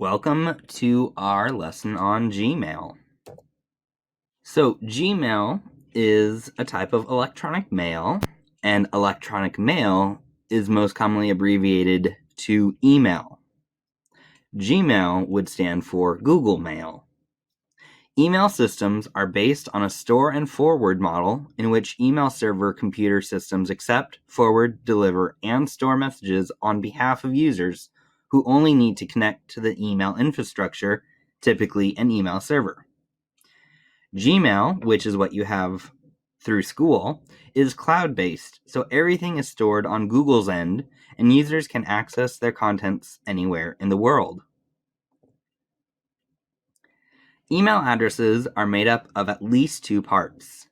Welcome to our lesson on Gmail. So Gmail is a type of electronic mail, and electronic mail is most commonly abbreviated to email. Gmail would stand for Google Mail. Email systems are based on a store and forward model in which email server computer systems accept, forward, deliver, and store messages on behalf of users who only need to connect to the email infrastructure, typically an email server. Gmail, which is what you have through school, is cloud-based, so everything is stored on Google's end, and users can access their contents anywhere in the world. Email addresses are made up of at least two parts.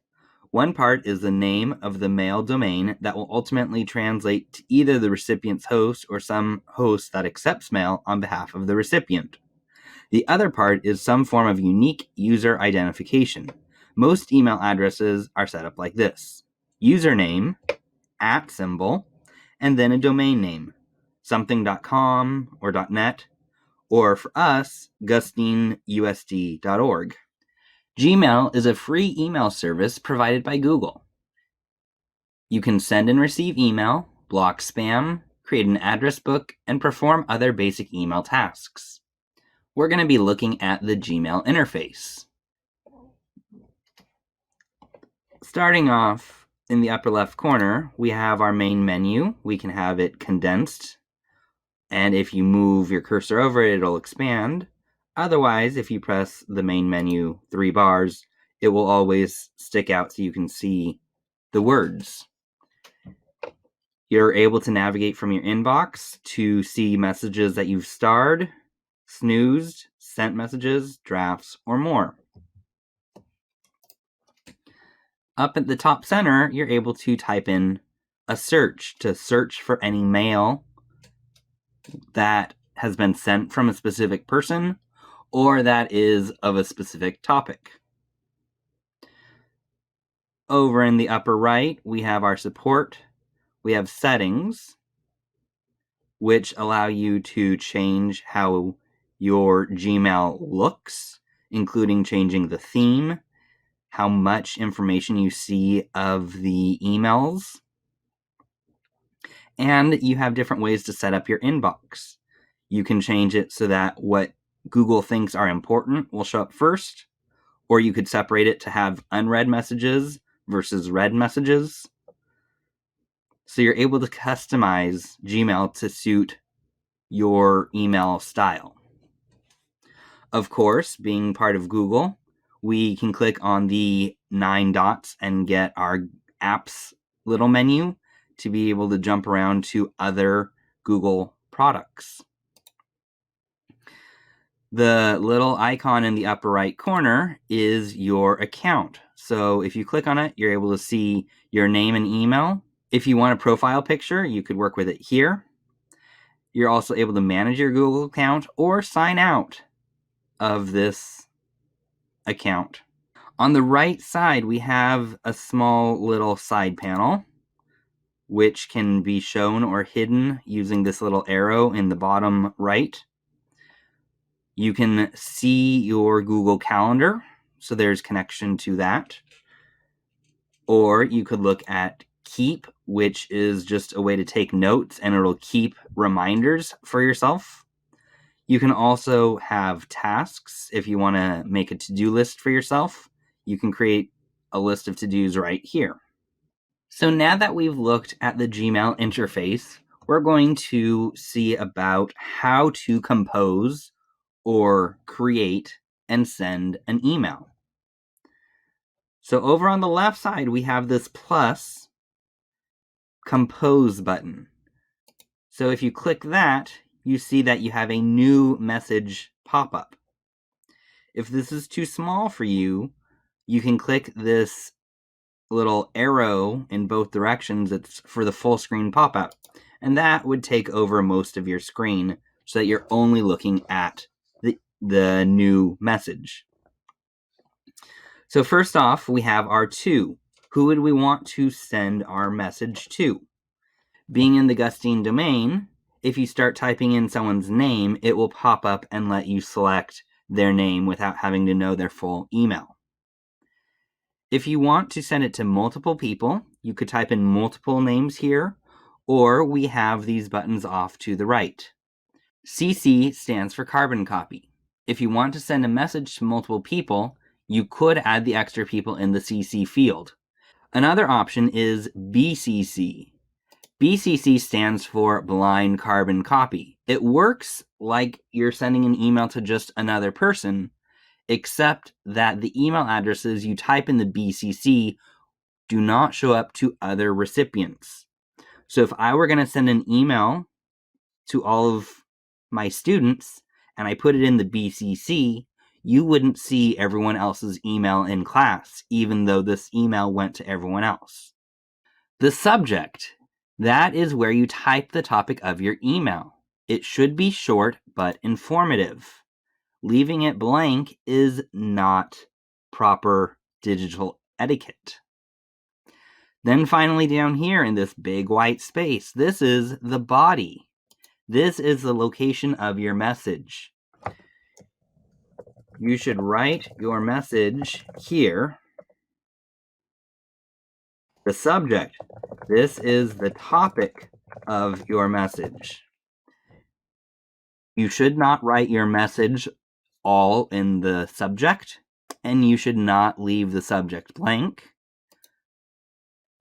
One part is the name of the mail domain that will ultimately translate to either the recipient's host or some host that accepts mail on behalf of the recipient. The other part is some form of unique user identification. Most email addresses are set up like this: username, @ and then a domain name, something.com or .net, or for us, GustineUSD.org. Gmail is a free email service provided by Google. You can send and receive email, block spam, create an address book, and perform other basic email tasks. We're going to be looking at the Gmail interface. Starting off in the upper left corner, we have our main menu. We can have it condensed, and if you move your cursor over it, it'll expand. Otherwise, if you press the main menu 3 bars, it will always stick out so you can see the words. You're able to navigate from your inbox to see messages that you've starred, snoozed, sent messages, drafts, or more. Up at the top center, you're able to type in a search to search for any mail that has been sent from a specific person or that is of a specific topic. Over in the upper right, we have our support. We have settings, which allow you to change how your Gmail looks, including changing the theme, how much information you see of the emails, and you have different ways to set up your inbox. You can change it so that what Google thinks are important will show up first, or you could separate it to have unread messages versus read messages. So you're able to customize Gmail to suit your email style. Of course, being part of Google, we can click on the 9 dots and get our apps little menu to be able to jump around to other Google products. The little icon in the upper right corner is your account. So if you click on it, you're able to see your name and email. If you want a profile picture, you could work with it here. You're also able to manage your Google account or sign out of this account. On the right side, we have a small little side panel, which can be shown or hidden using this little arrow in the bottom right. You can see your Google Calendar, so there's connection to that. Or you could look at Keep, which is just a way to take notes, and it'll keep reminders for yourself. You can also have tasks. If you want to make a to-do list for yourself, you can create a list of to-dos right here. So now that we've looked at the Gmail interface, we're going to see about how to compose or create and send an email. So over on the left side, we have this plus compose button. So if you click that, you see that you have a new message pop up. If this is too small for you, you can click this little arrow in both directions. It's for the full screen pop-up, and that would take over most of your screen so that you're only looking at the new message. So first off, we have our to. Who would we want to send our message to? Being in the Gustine domain, if you start typing in someone's name, it will pop up and let you select their name without having to know their full email. If you want to send it to multiple people, you could type in multiple names here, or we have these buttons off to the right. CC stands for carbon copy. If you want to send a message to multiple people, you could add the extra people in the CC field. Another option is BCC. BCC stands for blind carbon copy. It works like you're sending an email to just another person, except that the email addresses you type in the BCC do not show up to other recipients. So if I were going to send an email to all of my students and I put it in the BCC, you wouldn't see everyone else's email in class, even though this email went to everyone else. The subject, that is where you type the topic of your email. It should be short but informative. Leaving it blank is not proper digital etiquette. Then finally down here in this big white space, this is the body. This is the location of your message. You should write your message here. The subject, this is the topic of your message. You should not write your message all in the subject, and you should not leave the subject blank.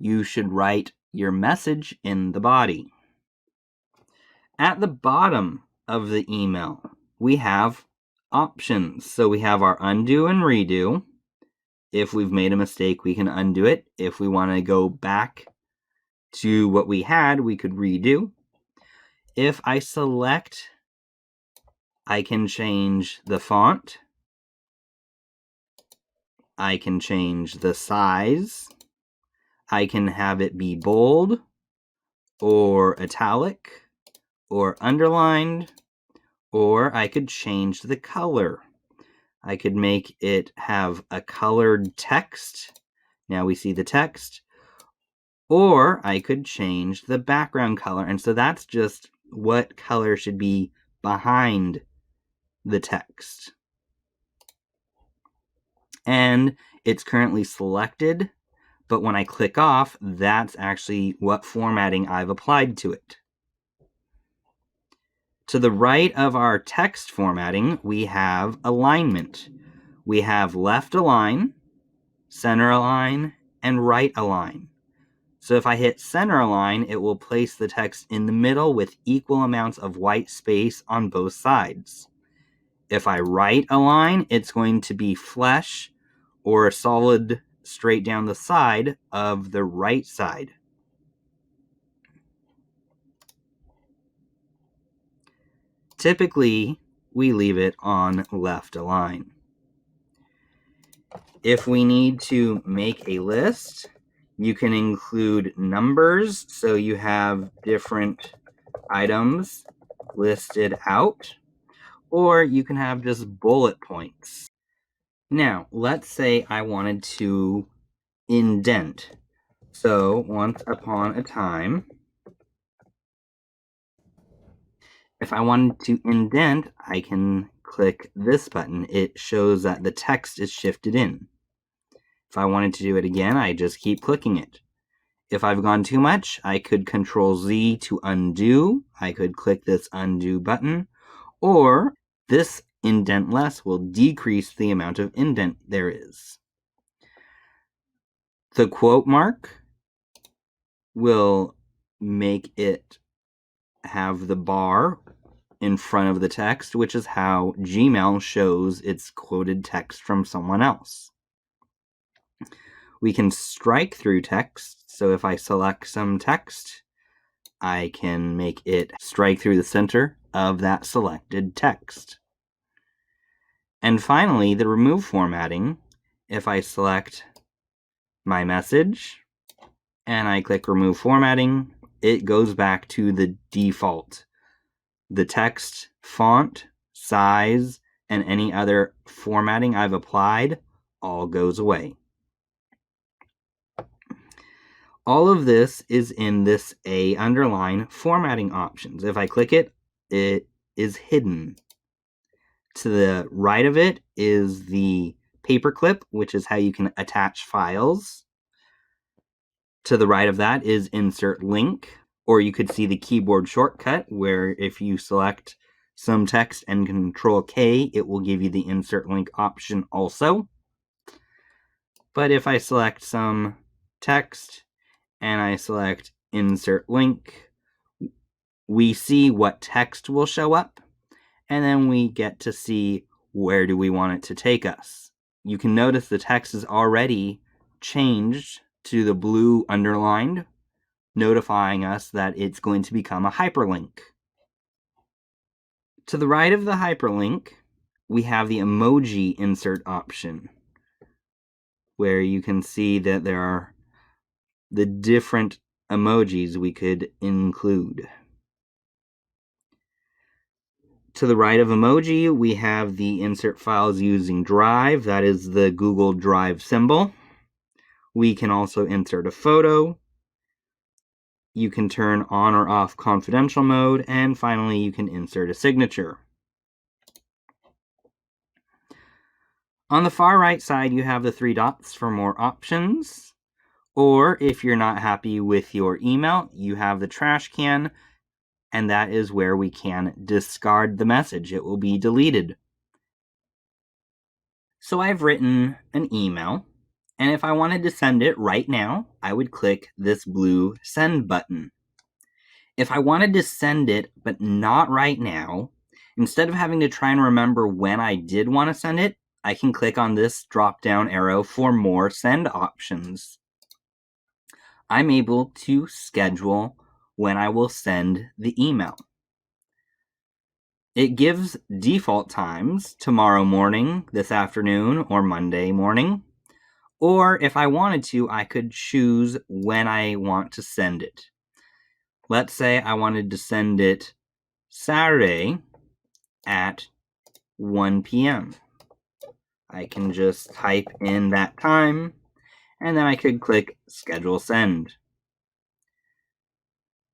You should write your message in the body. At the bottom of the email, we have options. So we have our undo and redo. If we've made a mistake, we can undo it. If we want to go back to what we had, we could redo. If I select, I can change the font. I can change the size. I can have it be bold or italic or underlined, or I could change the color. I could make it have a colored text. Now we see the text. Or I could change the background color. And so that's just what color should be behind the text. And it's currently selected, but when I click off, that's actually what formatting I've applied to it. To the right of our text formatting, we have alignment. We have left align, center align, and right align. So if I hit center align, it will place the text in the middle with equal amounts of white space on both sides. If I right align, it's going to be flush or a solid straight down the side of the right side. Typically, we leave it on left align. If we need to make a list, you can include numbers, so you have different items listed out, or you can have just bullet points. Now, let's say I wanted to indent. So, once upon a time, if I wanted to indent, I can click this button. It shows that the text is shifted in. If I wanted to do it again, I just keep clicking it. If I've gone too much, I could Control Z to undo. I could click this undo button, or this indent less will decrease the amount of indent there is. The quote mark will make it have the bar in front of the text, which is how Gmail shows its quoted text from someone else. We can strike through text. So if I select some text, I can make it strike through the center of that selected text. And finally, the remove formatting. If I select my message and I click remove formatting, it goes back to the default. The text, font, size, and any other formatting I've applied all goes away. All of this is in this A underline formatting options. If I click it, it is hidden. To the right of it is the paperclip, which is how you can attach files. To the right of that is insert link, or you could see the keyboard shortcut where if you select some text and Control K, it will give you the insert link option also. But if I select some text and I select insert link, we see what text will show up, and then we get to see where do we want it to take us. You can notice the text is already changed to the blue underlined, notifying us that it's going to become a hyperlink. To the right of the hyperlink, we have the emoji insert option, where you can see that there are the different emojis we could include. To the right of emoji, we have the insert files using Drive. That is the Google Drive symbol. We can also insert a photo. You can turn on or off confidential mode. And finally, you can insert a signature. On the far right side, you have the 3 dots for more options. Or if you're not happy with your email, you have the trash can, and that is where we can discard the message. It will be deleted. So I've written an email, and if I wanted to send it right now, I would click this blue send button. If I wanted to send it, but not right now, instead of having to try and remember when I did want to send it, I can click on this drop-down arrow for more send options. I'm able to schedule when I will send the email. It gives default times, tomorrow morning, this afternoon, or Monday morning. Or if I wanted to, I could choose when I want to send it. Let's say I wanted to send it Saturday at 1 p.m. I can just type in that time, and then I could click Schedule Send.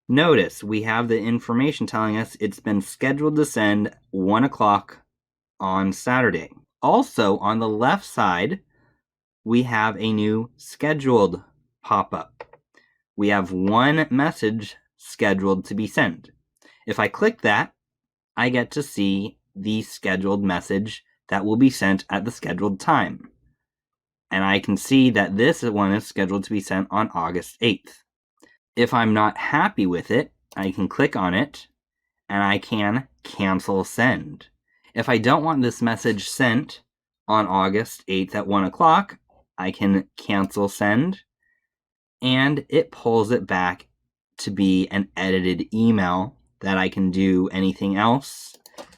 Notice we have the information telling us it's been scheduled to send 1 o'clock on Saturday. Also, on the left side, we have a new scheduled pop-up. We have one message scheduled to be sent. If I click that, I get to see the scheduled message that will be sent at the scheduled time. And I can see that this one is scheduled to be sent on August 8th. If I'm not happy with it, I can click on it and I can cancel send. If I don't want this message sent on August 8th at 1 o'clock, I can cancel send, and it pulls it back to be an edited email that I can do anything else.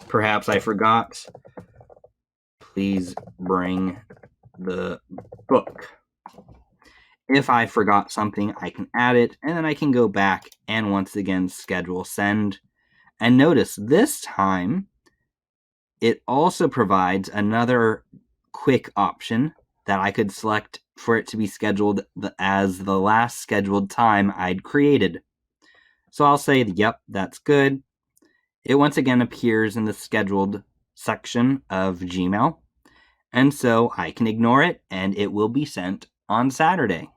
Perhaps I forgot. Please bring the book. If I forgot something, I can add it, and then I can go back and once again schedule send. And notice this time, it also provides another quick option that I could select for it to be scheduled as the last scheduled time I'd created. So I'll say, yep, that's good. It once again appears in the scheduled section of Gmail. And so I can ignore it, and it will be sent on Saturday.